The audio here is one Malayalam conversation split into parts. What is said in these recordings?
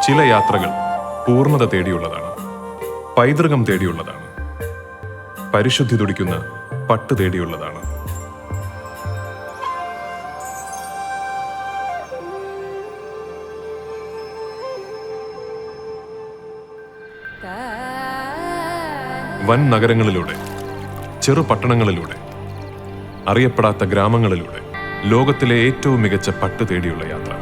ചില യാത്രകൾ പൂർണ്ണത തേടിയുള്ളതാണ്, പൈതൃകം തേടിയുള്ളതാണ്, പരിശുദ്ധി തുടിക്കുന്ന പട്ട് തേടിയുള്ളതാണ്. വൻ നഗരങ്ങളിലൂടെ, ചെറു പട്ടണങ്ങളിലൂടെ, അറിയപ്പെടാത്ത ഗ്രാമങ്ങളിലൂടെ ലോകത്തിലെ ഏറ്റവും മികച്ച പട്ട് തേടിയുള്ള യാത്ര.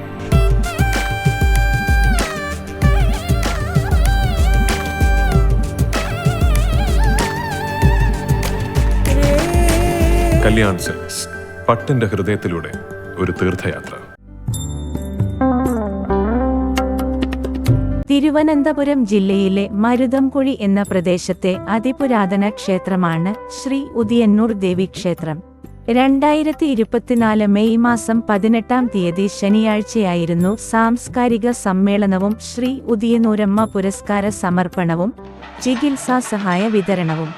കല്യാൺ സിൽക്സ്, പട്ടിന്റെ ഹൃദയത്തിലൂടെ ഒരു തീർത്ഥയാത്ര. തിരുവനന്തപുരം ജില്ലയിലെ മരുതംകുഴി എന്ന പ്രദേശത്തെ അതിപുരാതന ക്ഷേത്രമാണ് ശ്രീ ഉദിയന്നൂർ ദേവി ക്ഷേത്രം. 2024 മെയ് മാസം 18 ശനിയാഴ്ചയായിരുന്നു സാംസ്കാരിക സമ്മേളനവും ശ്രീ ഉദിയന്നൂരമ്മ പുരസ്കാര സമർപ്പണവും ചികിത്സാ സഹായ വിതരണവും.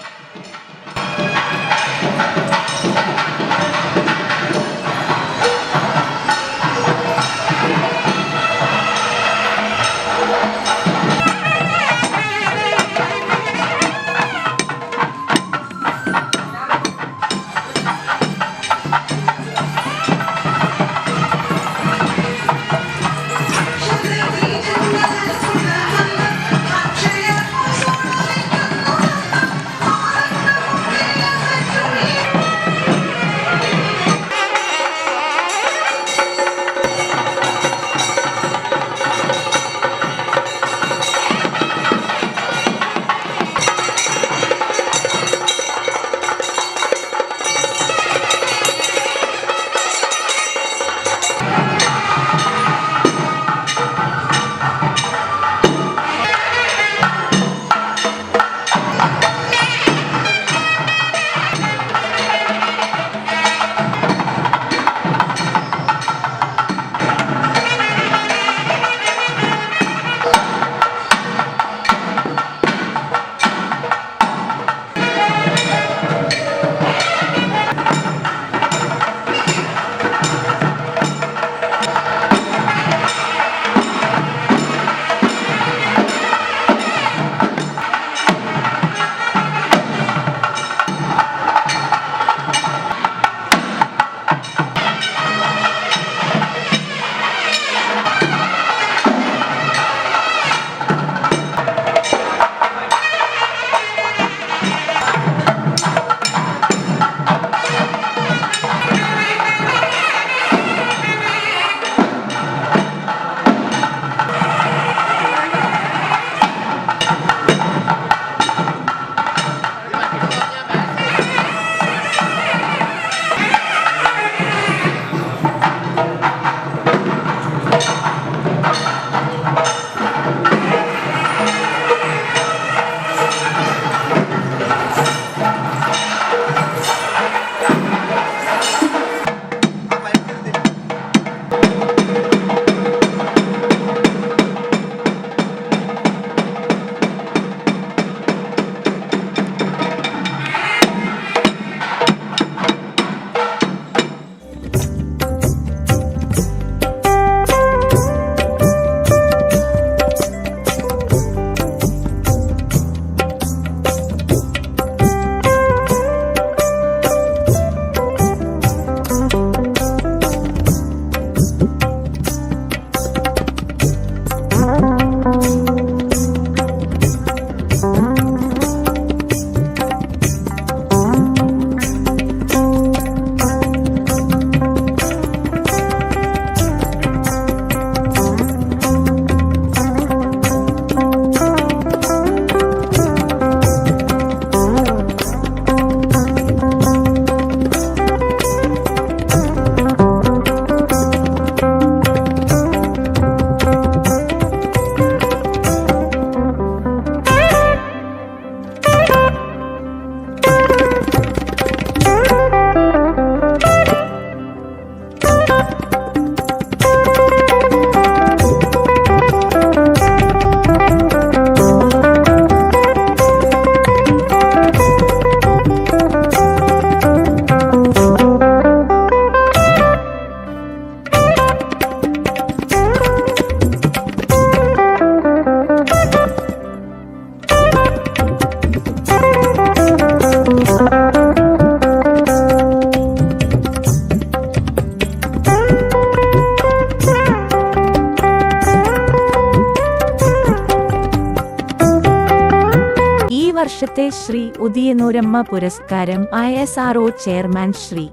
വർഷത്തെ ശ്രീ ഉദിയനൂരമ്മ പുരസ്കാരം ISRO ചെയർമാൻ ശ്രീ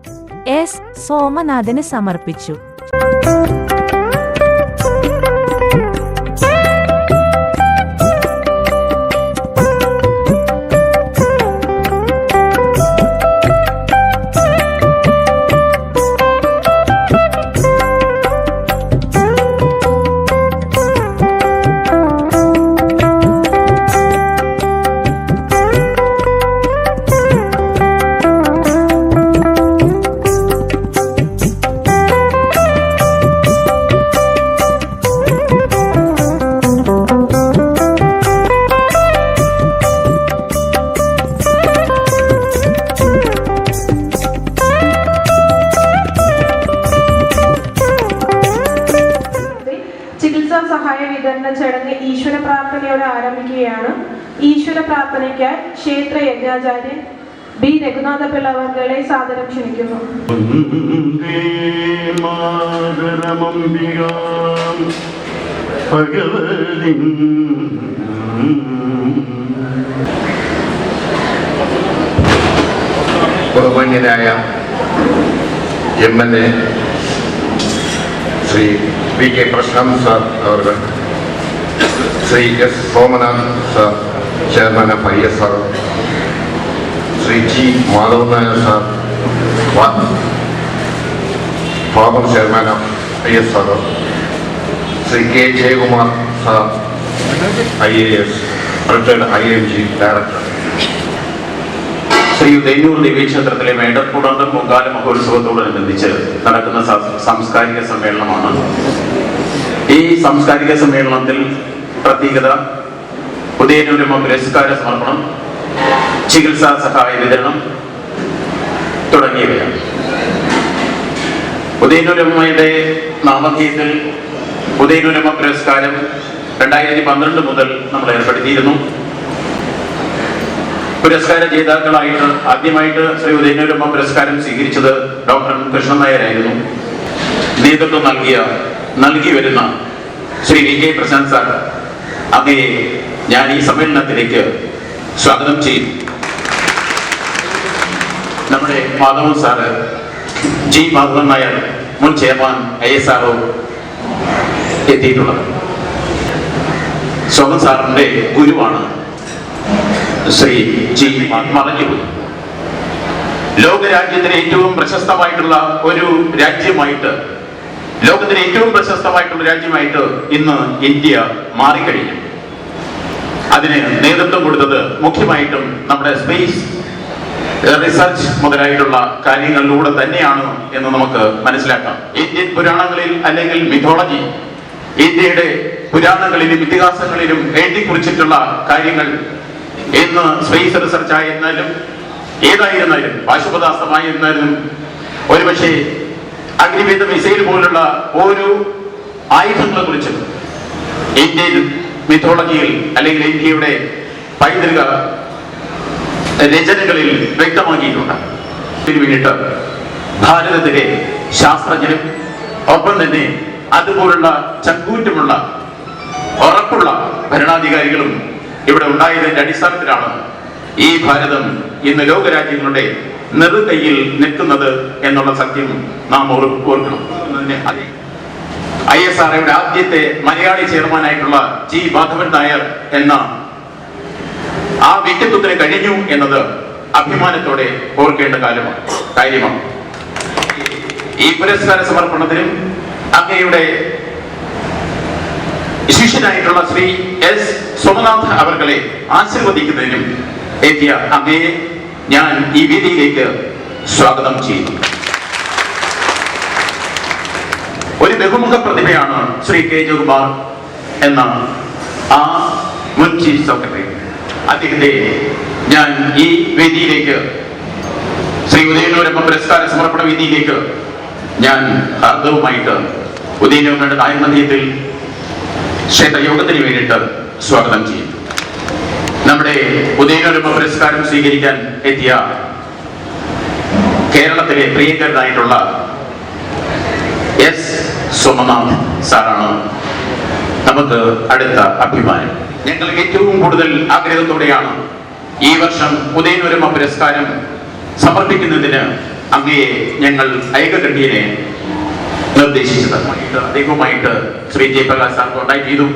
S. സോമനാഥന് സമർപ്പിച്ചു. ചികിത്സാ സഹായ വിതരണ ചടങ്ങ് ഈശ്വര പ്രാർത്ഥനയോടെ ആരംഭിക്കുകയാണ്. ഈശ്വര പ്രാർത്ഥനയ്ക്കായി ക്ഷേത്ര യജ്ഞാചാര്യൻ B. രഘുനാഥപിള്ള അവർകളെ സാദരം ക്ഷണിക്കുന്നു. ബഹുമാന്യനായ MLA Shri PK Prashanth sir അവർ, Shri S. Somanath sir chairman of ISRO, Shri G. Madhavan Nair sir former chairman of ISRO, Shri K. Jayakumar sir IAS retired IMG director, Shri Udayannoor ദേവീക്ഷേത്രത്തിലെ മേടക്കൂടന്തം പൊങ്കാല മഹോത്സവത്തോടനുബന്ധിച്ച് നടക്കുന്ന സാംസ്കാരിക സമ്മേളനമാണ്. ഈ സാംസ്കാരിക സമ്മേളനത്തിൽ പ്രത്യേകത ഉദയനൂരമ്മ പുരസ്കാര സമർപ്പണം, ചികിത്സാ സഹായ വിതരണം തുടങ്ങിയവയാണ്. ഉദയനൂരമ്മയുടെ നാമധേയത്തിൽ ഉദയനൂരമ്മ പുരസ്കാരം 2012 മുതൽ നമ്മൾ ഏർപ്പെടുത്തിയിരുന്നു. പുരസ്കാര ജേതാക്കളായിട്ട് ആദ്യമായിട്ട് ശ്രീ ഉദയനൂരമ്മ പുരസ്കാരം സ്വീകരിച്ചത് ഡോക്ടർ കൃഷ്ണൻ നായരായിരുന്നു. നേതൃത്വം നൽകി വരുന്ന ശ്രീ VK പ്രശാന്ത് സാർ, അങ്ങയെ ഞാൻ ഈ സമ്മേളനത്തിലേക്ക് സ്വാഗതം ചെയ്യും. നമ്മുടെ മാധവൻ സാറ്, G. മാധവൻ നായർ മുൻ ചെയർമാൻ ISRO എത്തിയിട്ടുള്ളത്. സോമൻ സാറിന്റെ ഗുരുവാണ് ശ്രീ G. മറഞ്ഞുപോയി. ലോകരാജ്യത്തിന് ഏറ്റവും പ്രശസ്തമായിട്ടുള്ള ഒരു രാജ്യമായിട്ട്, ലോകത്തിന് ഏറ്റവും പ്രശസ്തമായിട്ടുള്ള രാജ്യമായിട്ട് ഇന്ന് ഇന്ത്യ മാറിക്കഴിഞ്ഞു. അതിന് നേതൃത്വം കൊടുത്തത് മുഖ്യമായിട്ടും നമ്മുടെ സ്പേസ് റിസർച്ച് മുതലായിട്ടുള്ള കാര്യങ്ങളിലൂടെ തന്നെയാണ് എന്ന് നമുക്ക് മനസ്സിലാക്കാം. ഇന്ത്യൻ പുരാണങ്ങളിൽ അല്ലെങ്കിൽ മിഥോളജി, ഇന്ത്യയുടെ പുരാണങ്ങളിലും ഇതിഹാസങ്ങളിലും എഴുതിക്കുറിച്ചിട്ടുള്ള കാര്യങ്ങൾ ഇന്ന് സ്പേസ് റിസർച്ച് ആയിരുന്നാലും ഏതായിരുന്നാലും പാശുപതാസ്ത്രമായിരുന്നാലും ഒരുപക്ഷെ അഗ്നിവേദ മിസൈൽ പോലുള്ള ഓരോ ആയുധങ്ങളെ കുറിച്ചും ഇന്ത്യൻ മിഥോളജിയിൽ അല്ലെങ്കിൽ ഇന്ത്യയുടെ പൈതൃക രചനകളിൽ വ്യക്തമാക്കിയിട്ടുണ്ട്. ഇതിനു വേണ്ടിയിട്ട് ഭാരതത്തിലെ ശാസ്ത്രജ്ഞരും ഒപ്പം തന്നെ അതുപോലുള്ള ചങ്കൂറ്റമുള്ള ഉറപ്പുള്ള ഭരണാധികാരികളും ഇവിടെ ഉണ്ടായതിന്റെ അടിസ്ഥാനത്തിലാണ് ഈ ഭാരതം ഇന്ന് ലോകരാജ്യങ്ങളുടെ നെറുകയിൽ നിൽക്കുന്നത് എന്നുള്ള സത്യം നാം ഓർക്കണം. ISROയുടെ ആദ്യത്തെ മലയാളി ചെയർമാനായിട്ടുള്ള G. മാധവൻ നായർ എന്ന ആ വ്യക്തിത്വത്തിന് കഴിഞ്ഞു എന്നത് അഭിമാനത്തോടെ ഓർക്കേണ്ട കാര്യമാണ്. ഈ പുരസ്കാര സമർപ്പണത്തിനും അങ്ങയുടെ ശിഷ്യനായിട്ടുള്ള ശ്രീ S. സോമനാഥ് അവർകളെ ആശീർവദിക്കുന്നതിനും എത്തിയ അങ്ങയെ ഞാൻ ഈ വേദിയിലേക്ക് സ്വാഗതം ചെയ്യുന്നു. ഒരു ബഹുമുഖ പ്രതിഭയാണ് ശ്രീ K. ജയകുമാർ എന്ന ആ മുൻ ചീഫ് സെക്രട്ടറി. അദ്ദേഹത്തെ ഞാൻ ഈ വേദിയിലേക്ക്, ശ്രീ ഉദയനൂരമ്മ പുരസ്കാര സമർപ്പണ വേദിയിലേക്ക് ഞാൻ ഹാർദവുമായിട്ട് ഉദയനൂരമ്മയുടെ നായമധ്യത്തിൽ ക്ഷേത്രയോഗത്തിന് വേണ്ടിയിട്ട് സ്വാഗതം ചെയ്യും. നമ്മുടെ ഉദയനൂരമ്മ പുരസ്കാരം സ്വീകരിക്കാൻ എത്തിയ കേരളത്തിലെ പ്രിയങ്കരനായിട്ടുള്ള S. സോമനാഥ് സാറാണ് നമുക്ക് അടുത്ത അഭിമാനം. ഞങ്ങൾ ഏറ്റവും കൂടുതൽ ആഗ്രഹത്തോടെയാണ് ഈ വർഷം ഉദയനൂരമ്മ പുരസ്കാരം സമർപ്പിക്കുന്നതിന് അങ്ങയെ ഞങ്ങൾ ഐകകണ്ഠ്യനെ നിർദ്ദേശിച്ചത്. അദ്ദേഹവുമായിട്ട് ശ്രീ ജയപ്രകാശ് സാർ കോണ്ടാക്ട് ചെയ്തു.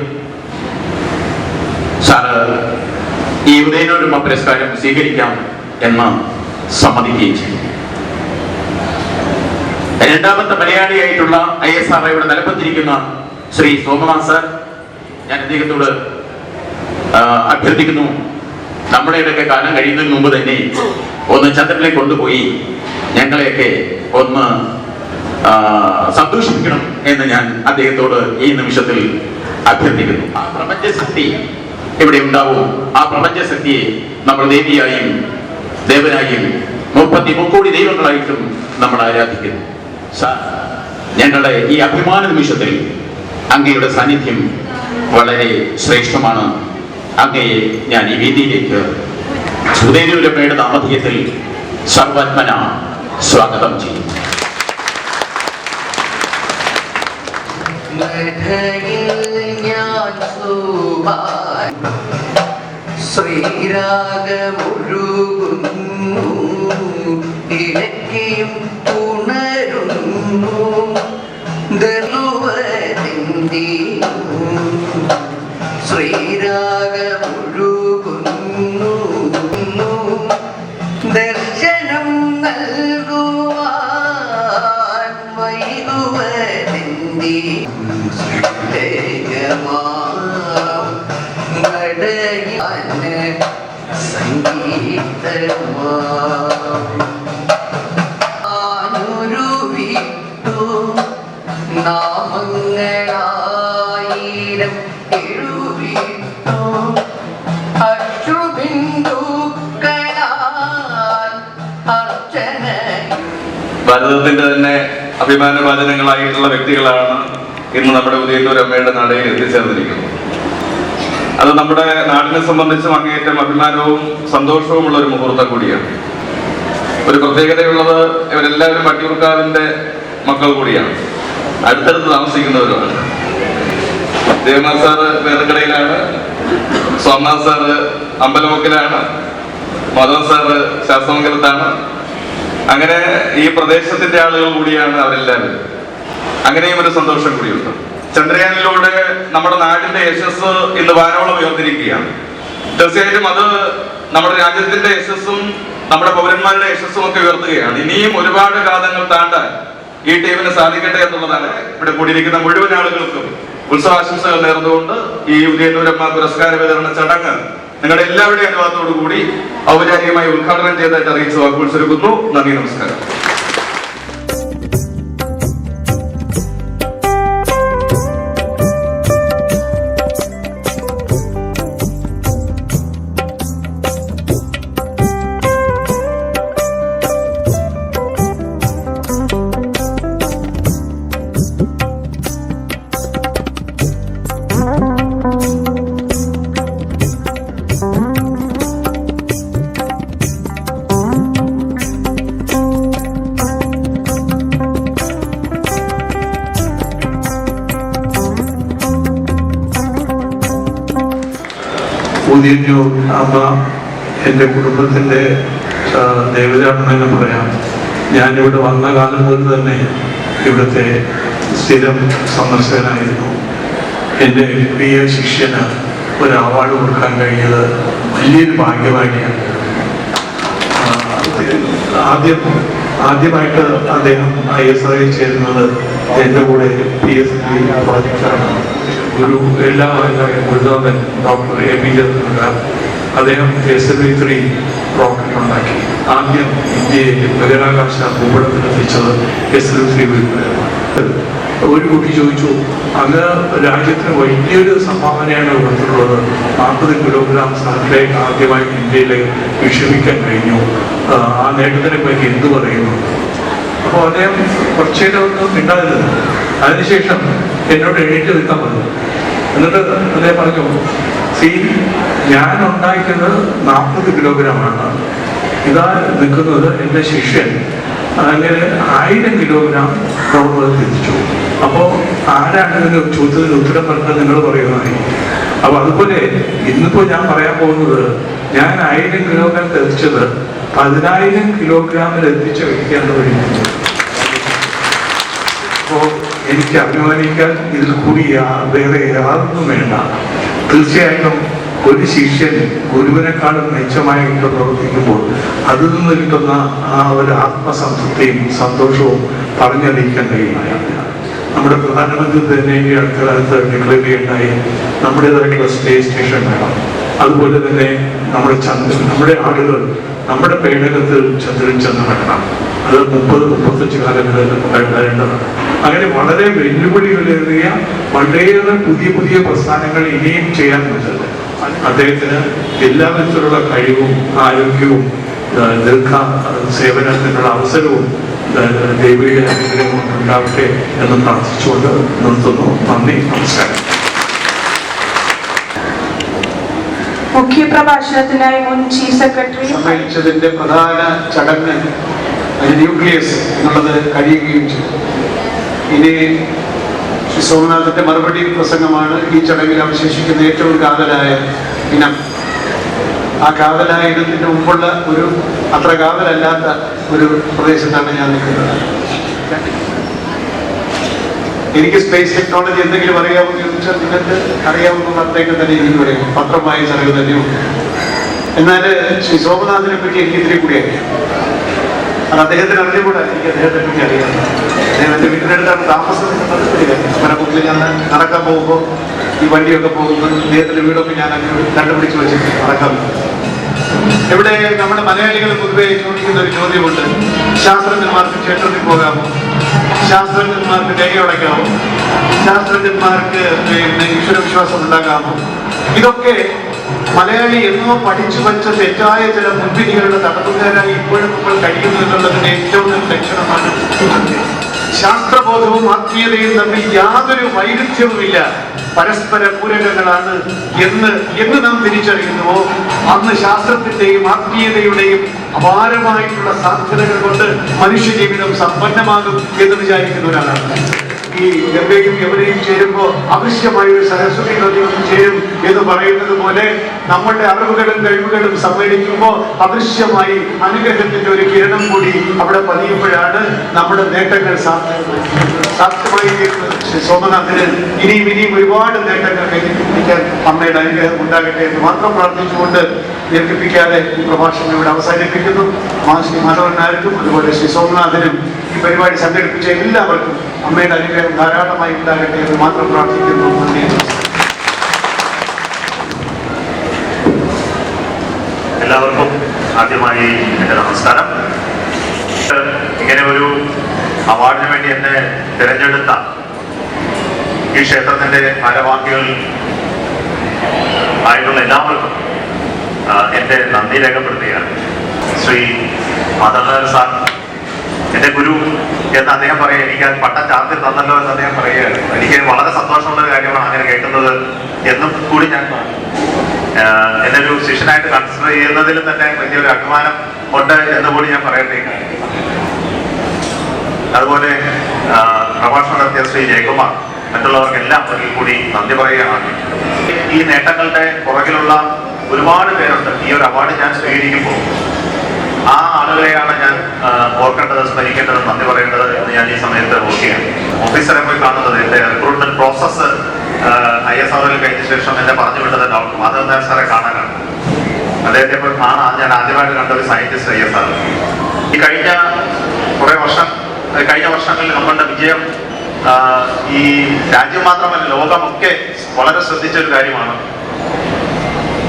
സാറ് ഈ ഉദയനൂരമ്മ പുരസ്കാരം സ്വീകരിക്കാം എന്ന് സമ്മതിക്കുകയും ചെയ്തു. രണ്ടാമത്തെ മലയാളിയായിട്ടുള്ള ISROയുടെ തലപ്പത്തിരിക്കുന്ന ശ്രീ സോമനാഥ് സാർ, ഞാൻ അദ്ദേഹത്തോട് അഭ്യർത്ഥിക്കുന്നു, നമ്മുടെയൊക്കെ കാലം കഴിയുന്നതിന് മുമ്പ് തന്നെ ഒന്ന് ചന്ദ്രനിലേക്ക് കൊണ്ടുപോയി ഞങ്ങളെയൊക്കെ ഒന്ന് സന്തോഷിപ്പിക്കണം എന്ന് ഞാൻ അദ്ദേഹത്തോട് ഈ നിമിഷത്തിൽ അഭ്യർത്ഥിക്കുന്നു. ആ പ്രപഞ്ചശക്തി ഇവിടെ ഉണ്ടാവും. ആ പ്രപഞ്ചശക്തിയെ നമ്മൾ ദേവിയായും ദേവനായും 33 കോടി ദൈവങ്ങളായിട്ടും നമ്മൾ ആരാധിക്കുന്നു. ഞങ്ങളുടെ ഈ അഭിമാന നിമിഷത്തിൽ അങ്ങയുടെ സാന്നിധ്യം വളരെ ശ്രേഷ്ഠമാണ്. അങ്ങയെ ഞാൻ ഈ വേദിയിലേക്ക് ഉദയനൂരമ്മയുടെ നാമധേയത്തിൽ സർവാത്മന സ്വാഗതം ചെയ്യും. ശ്രീരാഗമൊഴുകുന്നു, ഇടയ്ക്കും ഉണരുന്നു, ദർവതിൻ്റെ ശ്രീരാഗമൊഴുകുന്നു, ദർശനം നൽകുവാൻ വൈകുവതിൻ്റെ സംഗീതമാനുരുവിട്ടു നാമങ്ങളായിരം എഴുവിട്ടു അശ്രുബിന്ദുക്കളാൽ അർച്ചന. ഭാരതത്തിന്റെ തന്നെ അഭിമാനവാചനങ്ങളായിട്ടുള്ള വ്യക്തികളാണ് ഇന്ന് നമ്മുടെ ഉദയനൂരമ്മയുടെ നടയിൽ എത്തിച്ചേർന്നിരിക്കുന്നത്. അത് നമ്മുടെ നാടിനെ സംബന്ധിച്ചും അങ്ങേയറ്റം അഭിമാനവും സന്തോഷവുമുള്ള ഒരു മുഹൂർത്തം കൂടിയാണ്. ഒരു പ്രത്യേകതയുള്ളത്, ഇവരെല്ലാവരും വട്ടിയൂർക്കാവിന്റെ മക്കൾ കൂടിയാണ്, അടുത്തടുത്ത് താമസിക്കുന്നവരുമാണ്. ദേവനാഥ് സാറ് വേദക്കടയിലാണ്, സോമനാഥ് സാറ് അമ്പലമുക്കിലാണ്, മാധവൻ സാറ് ശാസ്ത്രമംഗലത്താണ്. അങ്ങനെ ഈ പ്രദേശത്തിന്റെ ആളുകൾ കൂടിയാണ് അവരെല്ലാവരും. അങ്ങനെയും ഒരു സന്തോഷം കൂടിയുണ്ട്. ചന്ദ്രയാനിലൂടെ നമ്മുടെ നാടിന്റെ യശസ് ഇന്ന് വാനോളം ഉയർന്നിരിക്കുകയാണ്. തീർച്ചയായിട്ടും അത് നമ്മുടെ രാജ്യത്തിന്റെ യശസ്സും നമ്മുടെ പൗരന്മാരുടെ യശസ്സും ഒക്കെ ഉയർത്തുകയാണ്. ഇനിയും ഒരുപാട് കാലങ്ങൾ താണ്ടാൻ ഈ ടീമിന് സാധിക്കട്ടെ എന്നുള്ളതാണ് ഇവിടെ കൂടിയിരിക്കുന്ന മുഴുവൻ ആളുകൾക്കും ഉത്സവാശംസകൾ നേർന്നുകൊണ്ട് ഈ ഉദയനൂരമ്മ പുരസ്കാര വിതരണ ചടങ്ങ് നിങ്ങളുടെ എല്ലാവരുടെയും അനുവാദത്തോടു കൂടി ഔപചാരികമായി ഉദ്ഘാടനം ചെയ്തതായിട്ട് അറിയിച്ച് വാക്കുകൾ ചുരുക്കുന്നു. നന്ദി, നമസ്കാരം. ഉദയനൂർ അമ്മ എൻ്റെ കുടുംബത്തിൻ്റെ ദേവതയാണെന്ന് പറയാം. ഞാനിവിടെ വന്ന കാലം മുതൽ തന്നെ ഇവിടുത്തെ സ്ഥിരം സന്ദർശകനായിരുന്നു. എൻ്റെ പ്രിയ ശിഷ്യന് ഒരു അവാർഡ് കൊടുക്കാൻ കഴിഞ്ഞത് വലിയൊരു ഭാഗ്യമായിട്ടാണ്. ആദ്യമായിട്ട് അദ്ദേഹം ISRO ചേരുന്നത് എൻ്റെ കൂടെ PhD പ്രോജക്റ്റാണ്. ഒരു എല്ലാ ഗുരുനാഥൻ ഡോക്ടർ APJ അദ്ദേഹം SLV-3 റോക്കറ്റ് ഉണ്ടാക്കി. ആദ്യം ഇന്ത്യയെ ബഹിരാകാശ ഭൂപടത്തിലെത്തിച്ചത് SLV-3 വിമാനമാണ്. ഒരു കുട്ടി ചോദിച്ചു, അങ്ങ് രാജ്യത്തിന് വലിയൊരു സംഭാവനയാണ് കൊടുത്തിട്ടുള്ളത്, 40 കിലോഗ്രാം സാറ്റലൈറ്റ് ആദ്യമായി ഇന്ത്യയിലേക്ക് വിക്ഷേപിക്കാൻ കഴിഞ്ഞു, ആ നേട്ടത്തിനെ പറ്റി എന്ത് പറയുന്നു? അപ്പോൾ അദ്ദേഹം കുറച്ചേരം ഒന്നും മിണ്ടാതിരുന്നു. അതിനുശേഷം എന്നോട് എണീറ്റ് നിൽക്കാൻ പറഞ്ഞു. എന്നിട്ട് അദ്ദേഹം പറഞ്ഞു, ഞാൻ ഉണ്ടാക്കുന്നത് 40 കിലോഗ്രാമാണ്, ഇതാ നിൽക്കുന്നത് എൻ്റെ ശിഷ്യൻ അങ്ങനെ 1000 കിലോഗ്രാം റോഡ് തിരിച്ചു. അപ്പോൾ ആരാണ് ഇതിന് ചോദ്യത്തിന് ഉത്തരം പറഞ്ഞത് നിങ്ങൾ പറയുന്നതായി. അപ്പൊ അതുപോലെ ഇന്നിപ്പോ ഞാൻ പറയാൻ പോകുന്നത്, ഞാൻ 1000 കിലോഗ്രാം തെറിച്ചത് 10,000 കിലോഗ്രാമിൽ എത്തിച്ച വ്യക്തിയാണ് വരുന്നത്. അപ്പോ എനിക്ക് അഭിമാനിക്കാൻ ഇതിൽ കൂടി വേറെ യാതൊന്നും വേണ്ട. തീർച്ചയായിട്ടും ഒരു ശിഷ്യൻ ഗുരുവിനെക്കാളും മെച്ചമായിട്ട് പ്രവർത്തിക്കുമ്പോൾ അതിൽ നിന്ന് കിട്ടുന്ന ആ ഒരു ആത്മസംതൃപ്തിയും സന്തോഷവും പറഞ്ഞറിയിക്കാൻ കഴിയില്ല. നമ്മുടെ പ്രധാനമന്ത്രി തന്നെ ഈ അടുത്ത കാലത്ത് ഡിക്ലെയർ ചെയ്യുകയുണ്ടായി, നമ്മുടേതായിട്ടുള്ള സ്പേസ് സ്റ്റേഷൻ വേണം. അതുപോലെ തന്നെ നമ്മുടെ ആളുകൾ നമ്മുടെ പേടകത്തിൽ ചന്ദ്രൻ ചെന്ന് വേണം. അത് 30-35 കാലങ്ങളിൽ വരേണ്ടതാണ്. അങ്ങനെ വളരെ വെല്ലുവിളികളേറിയ വളരെയേറെ പുതിയ പ്രസ്ഥാനങ്ങൾ ഇനിയും ചെയ്യാനുണ്ട്. അദ്ദേഹത്തിന് എല്ലാ വിധത്തിലുള്ള കഴിവും ആരോഗ്യവും ദീർഘ സേവനത്തിനുള്ള അവസരവും ദൈവിക അനുഗ്രഹം ഉണ്ടാവട്ടെ എന്ന് പ്രാർത്ഥിച്ചുകൊണ്ട് നിർത്തുന്നു. നന്ദി, നമസ്കാരം. മുഖ്യപ്രഭാഷണത്തിനായി മുൻ ചീഫ് സെക്രട്ടറി സമ്മേളിച്ചതിന്റെ പ്രധാന ചടങ്ങ് ന്യൂക്ലിയസ് എന്നുള്ളത് കഴിയുകയും ചെയ്തു. ഇനി ശ്രീ സോമനാഥന്റെ മറുപടി പ്രസംഗമാണ് ഈ ചടങ്ങിൽ അവശേഷിക്കുന്ന ഏറ്റവും കാതലായ ഇനം. ആ കാതലായ ഇനത്തിന് മുമ്പുള്ള ഒരു അത്ര കാതലല്ലാത്ത ഒരു പ്രദേശത്താണ് ഞാൻ നിൽക്കുന്നത്. എനിക്ക് സ്പേസ് ടെക്നോളജി എന്തെങ്കിലും അറിയാമെന്ന് ചോദിച്ചാൽ നിങ്ങൾക്ക് അറിയാവുന്ന അത്രയൊക്കെ തന്നെ എനിക്ക് പറയും. പത്രം വായിച്ച അറിവ് തന്നെയുണ്ട്. എന്നാൽ ശ്രീ സോമനാഥിനെ പറ്റി എനിക്ക് ഇത്തിരി കൂടി അറിയാം. അത് അദ്ദേഹത്തിന് അറിഞ്ഞുകൂടാ, എനിക്ക് അദ്ദേഹത്തെ പറ്റി അറിയാം. അദ്ദേഹം എൻ്റെ വീട്ടിനടുത്താണ് താമസം. അമരമുക്കിൽ ഞാൻ നടക്കാൻ പോകുമ്പോൾ ഈ വണ്ടിയൊക്കെ പോകുമ്പോൾ അദ്ദേഹത്തിന്റെ വീടൊക്കെ ഞാൻ കണ്ടുപിടിച്ച് വെച്ചിട്ട് നടക്കാൻ പോകും. ഇവിടെ നമ്മുടെ മലയാളികൾ പൊതുവെ ചോദിക്കുന്ന ഒരു ചോദ്യമുണ്ട്: ശാസ്ത്രജ്ഞന്മാർക്ക് ക്ഷേത്രത്തിൽ പോകാമോ? ശാസ്ത്രജ്ഞന്മാർക്ക് കൈയടക്കാമോ? ശാസ്ത്രജ്ഞന്മാർക്ക് ഈശ്വരവിശ്വാസം ഉണ്ടാകാമോ? ഇതൊക്കെ മലയാളി എന്നോ പഠിച്ചു വച്ച തെറ്റായ ചില മുൻവിധികളുടെ തടവുകാരായി ഇപ്പോഴും നമ്മൾ കഴിയുന്നു എന്നുള്ളതിന്റെ ഏറ്റവും ലക്ഷണമാണ്. ശാസ്ത്രബോധവും ആത്മീയതയും തമ്മിൽ യാതൊരു വൈരുദ്ധ്യവുമില്ല, പരസ്പര പൂരകങ്ങളാണ് എന്ന് നാം തിരിച്ചറിയുന്നുവോ അന്ന് ശാസ്ത്രത്തിന്റെയും ആത്മീയതയുടെയും അപാരമായിട്ടുള്ള സാധ്യതകൾ കൊണ്ട് മനുഷ്യജീവിതം സമ്പന്നമാകും എന്ന് വിചാരിക്കുന്ന ഒരാളാണ്. ഈ ഗംഗയും യമുനയും ചേരുമ്പോൾ അവശ്യമായ ഒരു സരസ്വതി നദിയും ചേരും എന്ന് പറയുന്നത് പോലെ നമ്മളുടെ അറിവുകളും കഴിവുകളും സമ്മേളിക്കുമ്പോൾ അദൃശ്യമായി അനുഗ്രഹത്തിന്റെ ഒരു കിരണം കൂടി അവിടെ പതിയുമ്പോഴാണ് നമ്മുടെ നേട്ടങ്ങൾ സാധ്യമായി തീരുന്നത്. ശ്രീ സോമനാഥന് ഇനിയും ഒരുപാട് നേട്ടങ്ങൾ കൈവരിക്കാൻ അമ്മയുടെ അനുഗ്രഹം ഉണ്ടാകട്ടെ എന്ന് മാത്രം പ്രാർത്ഥിച്ചുകൊണ്ട് ദീർഘിപ്പിക്കാതെ ഈ പ്രഭാഷണം ഇവിടെ അവസാനിപ്പിക്കുന്നു. ശ്രീ മാധവൻ നായർക്കും അതുപോലെ ശ്രീ സോമനാഥനും ഈ പരിപാടി സംഘടിപ്പിച്ച എല്ലാവർക്കും അമ്മയുടെ അനുഗ്രഹം ധാരാളമായി ഉണ്ടാകട്ടെ എന്ന് മാത്രം പ്രാർത്ഥിക്കുന്നു. നന്ദി. എല്ലാവർക്കും ആദ്യമായി എൻ്റെ നമസ്കാരം. ഇങ്ങനെ ഒരു അവാർഡിന് വേണ്ടി എന്നെ തിരഞ്ഞെടുത്ത ഈ ക്ഷേത്രത്തിന്റെ ഭാരവാഹികൾ ആയിട്ടുള്ള എല്ലാവർക്കും എൻ്റെ നന്ദി രേഖപ്പെടുത്തുകയാണ്. ശ്രീ മാധവൻ സാർ എൻ്റെ ഗുരു എന്ന് അദ്ദേഹം പറയുക, എനിക്ക് അത് പട്ടം ചാർത്തി തന്നല്ലോ എന്ന് അദ്ദേഹം പറയുകയാണ്. എനിക്ക് വളരെ സന്തോഷമുള്ള കാര്യമാണ് അങ്ങനെ കേൾക്കുന്നത് എന്നും കൂടി ഞാൻ എന്നെ ഒരു ശിഷ്യനായിട്ട് കൺസിഡർ ചെയ്യുന്നതിൽ തന്നെ വലിയൊരു അഭിമാനം ഉണ്ട് എന്ന് കൂടി ഞാൻ പറയട്ടെ. അതുപോലെ പ്രഭാഷണം നടത്തിയ ശ്രീ ജയകുമാർ, മറ്റുള്ളവർക്കെല്ലാം ഒരിക്കൽ കൂടി നന്ദി പറയുകയാണ്. ഈ നേട്ടങ്ങളുടെ പുറകിലുള്ള ഒരുപാട് പേരുണ്ട്. ഈ ഒരു അവാർഡ് ഞാൻ സ്വീകരിക്കുമ്പോൾ ആ ആളുകളെയാണ് ഞാൻ ഓർക്കേണ്ടത്, സ്മരിക്കേണ്ടത്, നന്ദി പറയേണ്ടത് എന്ന് ഞാൻ ഈ സമയത്ത് ഓർക്കുകയാണ്. ഓഫീസറെ പോയി കാണുന്നത്, എൻ്റെ റിക്രൂട്ട്മെന്റ് പ്രോസസ്സ് ISRO കഴിഞ്ഞ ശേഷം എന്നെ പറഞ്ഞു വിട്ടത് ഡോക്ടർ മാധവൻ നായർ സാറെ കാണാനാണ്. അദ്ദേഹത്തെ പോയി കാണാൻ ഞാൻ ആദ്യമായിട്ട് കണ്ട ഒരു സയന്റിസ്റ്റ് ISRO. ഈ കഴിഞ്ഞ വർഷങ്ങളിൽ നമ്മളുടെ വിജയം ഈ രാജ്യം മാത്രമല്ല ലോകമൊക്കെ വളരെ ശ്രദ്ധിച്ച ഒരു കാര്യമാണ്.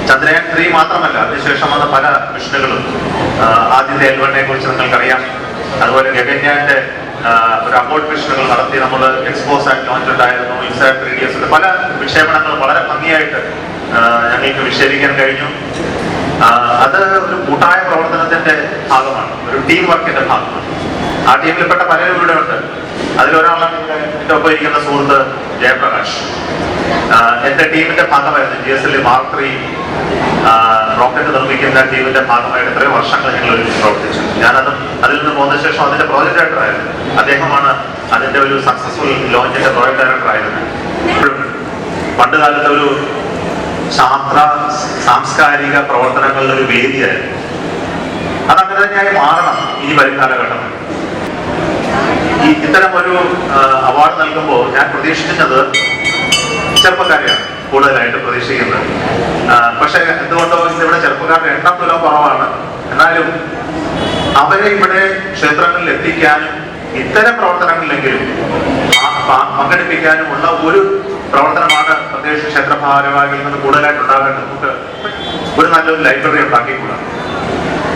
ചന്ദ്രയാൻ 3 മാത്രമല്ല, അതിനുശേഷം വന്ന പല മിഷനുകളും, ആദ്യത്തെ L1നെ കുറിച്ച് നിങ്ങൾക്കറിയാം. അതുപോലെ ഗഗൻയാന്റെ ഒരു അബോർട്ട് മിഷനുകൾ നടത്തി നമ്മൾ എക്സ്പോസ് ആൻഡ് ലോഞ്ച് ഉണ്ടായിരുന്നു. ഇൻസാറ്റ് 3DS പല വിക്ഷേപണങ്ങൾ വളരെ ഭംഗിയായിട്ട് ഞങ്ങൾക്ക് വിക്ഷേപിക്കാൻ കഴിഞ്ഞു. അത് ഒരു കൂട്ടായ പ്രവർത്തനത്തിന്റെ ഭാഗമാണ്, ഒരു ടീം വർക്കിന്റെ ഭാഗമാണ്. ആ ടീമിൽപ്പെട്ട പലരും ഇവിടെ ഉണ്ട്. അതിലൊരാളാണ് എൻ്റെ ഒപ്പം ഇരിക്കുന്ന സുഹൃത്ത് ജയപ്രകാശ്. എൻ്റെ ടീമിന്റെ ഭാഗമായിരുന്നു GSLV Mark 3 റോക്കറ്റ് നിർമ്മിക്കുന്ന ടീമിന്റെ ഭാഗമായിട്ട് എത്രയോ വർഷങ്ങൾ ഞങ്ങൾ പ്രവർത്തിച്ചു. അതിൽ നിന്ന് പോന്ന ശേഷം അതിന്റെ പ്രോജക്ട് ഡയറക്ടർ ആയിരുന്നു. അദ്ദേഹമാണ് അതിന്റെ ഒരു സക്സസ്ഫുൾ ലോഞ്ചിന്റെ പ്രോജക്ട് ഡയറക്ടർ ആയിരുന്നു. പണ്ട് കാലത്ത് ഒരു സാംസ്കാരിക പ്രവർത്തനങ്ങളുടെ ഒരു വേദിയായിരുന്നു. അതങ്ങനെ തന്നെയായി മാറണം ഇനി വരും കാലഘട്ടം. ഇത്തരം ഒരു അവാർഡ് നൽകുമ്പോൾ ഞാൻ പ്രതീക്ഷിക്കുന്നത് ചെറുപ്പക്കാരെയാണ് കൂടുതലായിട്ട് പ്രതീക്ഷിക്കുന്നത്. പക്ഷെ എന്തുകൊണ്ടോ ഇവിടെ ചെറുപ്പക്കാരുടെ എണ്ണം തുലം കുറവാണ്. എന്നാലും അവരെ ഇവിടെ ക്ഷേത്രങ്ങളിൽ എത്തിക്കാനും ഇത്തരം പ്രവർത്തനങ്ങളിലെങ്കിലും പങ്കെടുപ്പിക്കാനുമുള്ള ഒരു പ്രവർത്തനമാണ് പ്രത്യേകിച്ച് ക്ഷേത്ര ഭാരവാഹികളിൽ നിന്ന് കൂടുതലായിട്ട് ഉണ്ടാകേണ്ടത്. നമുക്ക് ഒരു നല്ലൊരു ലൈബ്രറി ഉണ്ടാക്കിക്കൂടാ.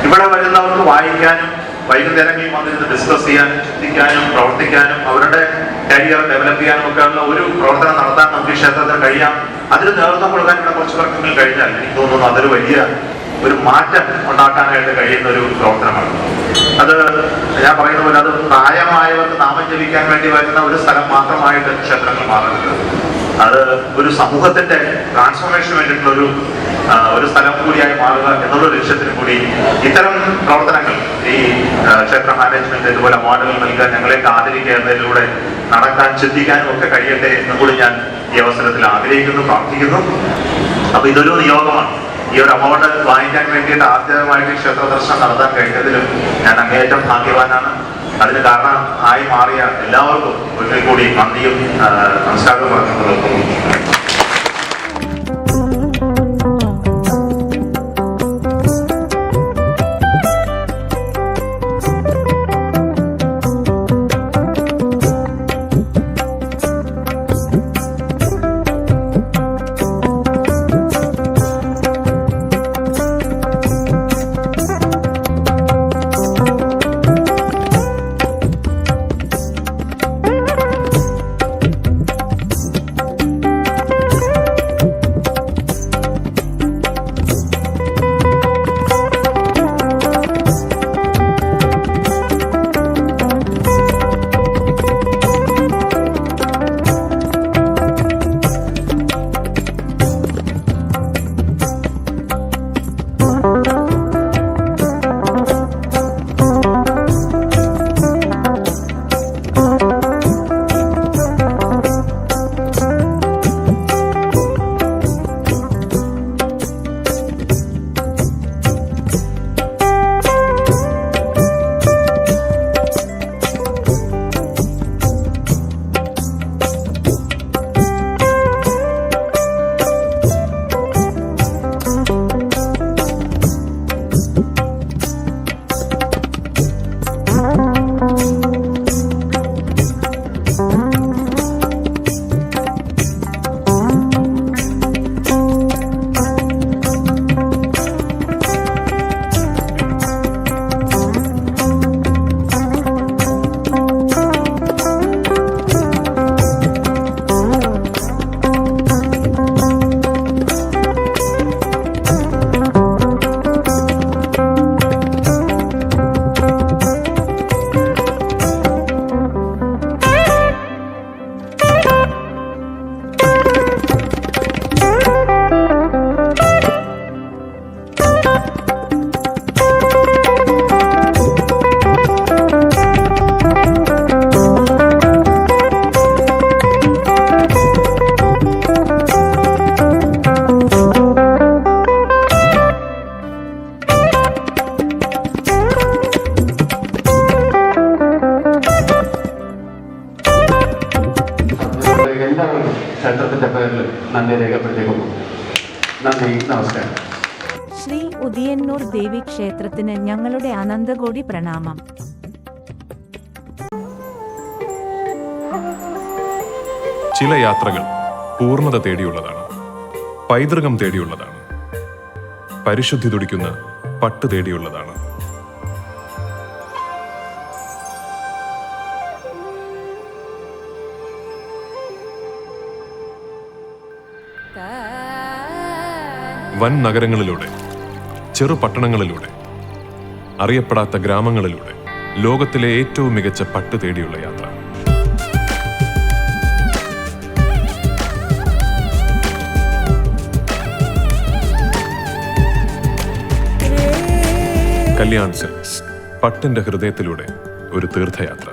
ഇവിടെ വരുന്നവർക്ക് വായിക്കാനും വൈകുന്നേരങ്ങളിൽ വന്നിരുന്ന് ഡിസ്കസ് ചെയ്യാനും ചിന്തിക്കാനും പ്രവർത്തിക്കാനും അവരുടെ കരിയർ ഡെവലപ്പ് ചെയ്യാനും ഒക്കെ ഉള്ള ഒരു പ്രവർത്തനം നടത്താൻ നമുക്ക് ഈ ക്ഷേത്രത്തിൽ കഴിയാം. അതിന് നേതൃത്വം കൊടുക്കാൻ ഇവിടെ കുറച്ച് വർക്കങ്ങൾ കഴിഞ്ഞാൽ എനിക്ക് തോന്നുന്നു അതൊരു വലിയ ഒരു മാറ്റം ഉണ്ടാക്കാനായിട്ട് കഴിയുന്ന ഒരു പ്രവർത്തനമാണ്. അത് ഞാൻ പറയുന്ന പോലെ അത് പ്രായമായവർക്ക് നാമം ജപിക്കാൻ വേണ്ടി വരുന്ന ഒരു സ്ഥലം മാത്രമായിട്ട് ക്ഷേത്രങ്ങൾ മാറരുത്. അത് ഒരു സമൂഹത്തിന്റെ ട്രാൻസ്ഫോർമേഷന് വേണ്ടിയിട്ടുള്ള ഒരു സ്ഥലം കൂടിയായി മാറുക എന്നുള്ള ലക്ഷ്യത്തിന് കൂടി ഇത്തരം പ്രവർത്തനങ്ങൾ ഈ ക്ഷേത്ര മാനേജ്മെന്റ് ഇതുപോലെ അവാർഡുകൾ നൽകാൻ ഞങ്ങളെയൊക്കെ ആദരിക്കുക എന്നതിലൂടെ നടക്കാൻ ചിന്തിക്കാനും ഒക്കെ കഴിയട്ടെ എന്നും കൂടി ഞാൻ ഈ അവസരത്തിൽ ആഗ്രഹിക്കുന്നു, പ്രാർത്ഥിക്കുന്നു. അപ്പൊ ഇതൊരു നിയോഗമാണ്. ഈ ഒരു അവാർഡ് വാങ്ങിക്കാൻ വേണ്ടിയിട്ട് ആദ്യമായിട്ട് ക്ഷേത്ര ദർശനം നടത്താൻ കഴിഞ്ഞതിലും ഞാൻ അങ്ങേയറ്റം ഭാഗ്യവാനാണ്. അതിന് കാരണം ആയി മാറിയ എല്ലാവർക്കും ഒരിക്കൽ കൂടി നന്ദിയും നമസ്കാരവും പറഞ്ഞു. ക്ഷേത്രത്തിന്റെ പേരിൽ നന്ദി രേഖപ്പെടുത്തിക്കുന്നു. നന്ദി, നമസ്കാരം. ശ്രീ ഉദിയന്നൂർ ദേവി ക്ഷേത്രത്തിന് ഞങ്ങളുടെ അനന്തകോടി പ്രണാമം. ചില യാത്രകൾ പൂർണ്ണത തേടിയുള്ളതാണ്, പൈതൃകം തേടിയുള്ളതാണ്, പരിശുദ്ധി തുടിക്കുന്ന പട്ട് തേടിയുള്ളതാണ്. വൻ നഗരങ്ങളിലൂടെ, ചെറു പട്ടണങ്ങളിലൂടെ, അറിയപ്പെടാത്ത ഗ്രാമങ്ങളിലൂടെ ലോകത്തിലെ ഏറ്റവും മികച്ച പട്ട് തേടിയുള്ള യാത്ര. കല്യാൺ സിൽക്സ്, പട്ടിന്റെ ഹൃദയത്തിലൂടെ ഒരു തീർത്ഥയാത്ര.